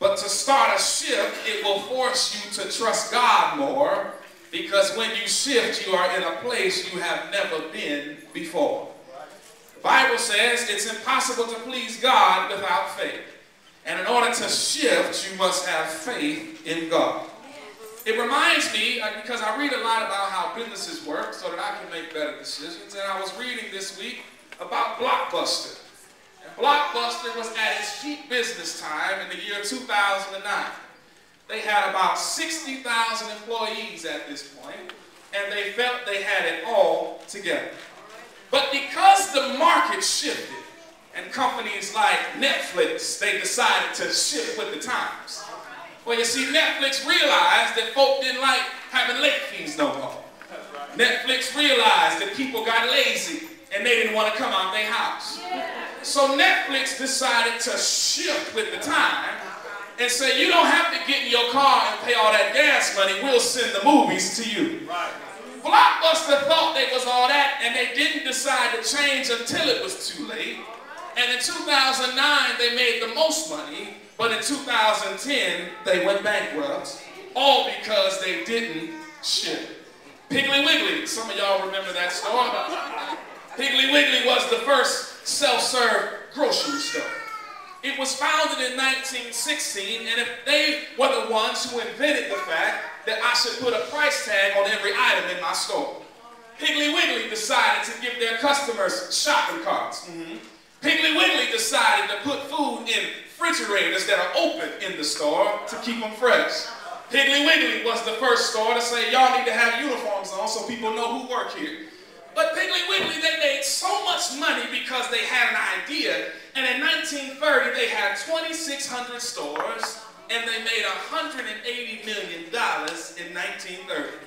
But to start a shift, it will force you to trust God more, because when you shift, you are in a place you have never been before. The Bible says it's impossible to please God without faith. And in order to shift, you must have faith in God. It reminds me, because I read a lot about how businesses work so that I can make better decisions, and I was reading this week about Blockbuster. And Blockbuster was at its peak business time in the year 2009. They had about 60,000 employees at this point, and they felt they had it all together. But because the market shifted, and companies like Netflix, they decided to shift with the times. Well, you see, Netflix realized that folk didn't like having late fees no more. Netflix realized that people got lazy and they didn't want to come out their house. So Netflix decided to shift with the time and say, you don't have to get in your car and pay all that gas money, we'll send the movies to you. Blockbuster thought they was all that, and they didn't decide to change until it was too late. And in 2009, they made the most money, but in 2010, they went bankrupt, all because they didn't shift. Piggly Wiggly, some of y'all remember that store. Piggly Wiggly was the first self-serve grocery store. It was founded in 1916, and if they were the ones who invented the fact that I should put a price tag on every item in my store. Piggly Wiggly decided to give their customers shopping carts. Piggly Wiggly decided to put food in refrigerators that are open in the store to keep them fresh. Piggly Wiggly was the first store to say, y'all need to have uniforms on so people know who work here. But Piggly Wiggly, they made so much money because they had an idea. And in 1930, they had 2,600 stores, and they made $180 million in 1930.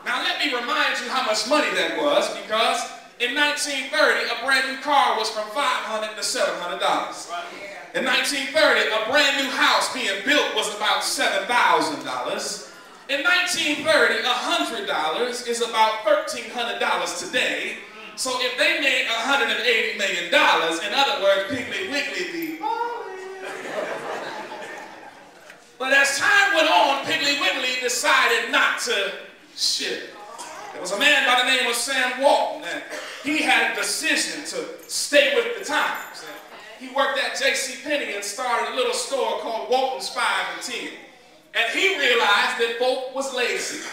Now let me remind you how much money that was, because in 1930, a brand new car was from $500 to $700. In 1930, a brand new house being built was about $7,000. In 1930, $100 is about $1,300 today. So if they made $180 million, in other words, Piggly Wiggly be But as time went on, Piggly Wiggly decided not to shift. There was a man by the name of Sam Walton, and he had a decision to stay with the times. And he worked at JCPenney and started a little store called Walton's 5 and 10. And he realized that folk was lazy.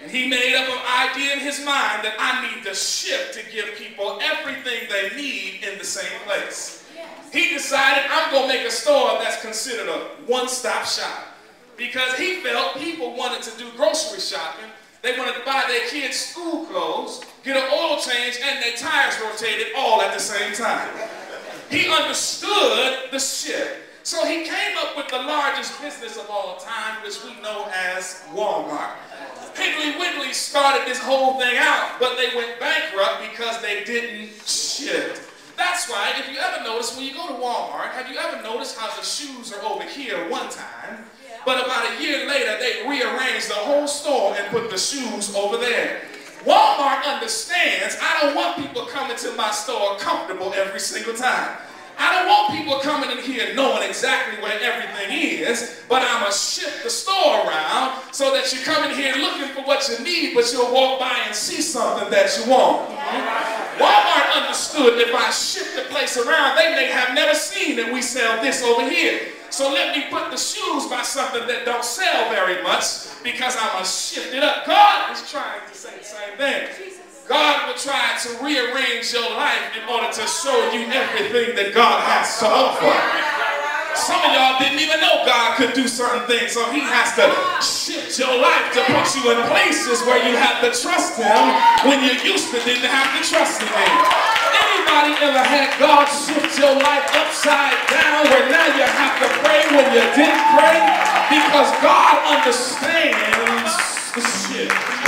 And he made up an idea in his mind that I need to shift to give people everything they need in the same place. He decided, I'm going to make a store that's considered a one-stop shop. Because he felt people wanted to do grocery shopping. They wanted to buy their kids school clothes, get an oil change, and their tires rotated all at the same time. He understood the shift. So he came up with the largest business of all time, which we know as Walmart. Piggly Wiggly started this whole thing out, but they went bankrupt because they didn't shift. That's why, if you ever notice, when you go to Walmart, have you ever noticed how the shoes are over here one time, but about a year later, they rearranged the whole store and put the shoes over there? Walmart understands I don't want people coming to my store comfortable every single time. I don't want people coming in here knowing exactly where everything is, but I'm going to shift the store around so that you come in here looking for what you need, but you'll walk by and see something that you want. Walmart understood if I shift the place around, they may have never seen that we sell this over here. So let me put the shoes by something that don't sell very much, because I'm going to shift it up. God is trying to say the same thing. God will try to rearrange your life in order to show you everything that God has to offer. Some of y'all didn't even know God could do certain things, so he has to shift your life to put you in places where you have to trust him when you used to didn't have to trust him. Anybody ever had God shift your life upside down where now you have to pray when you didn't pray? Because God understands the shift.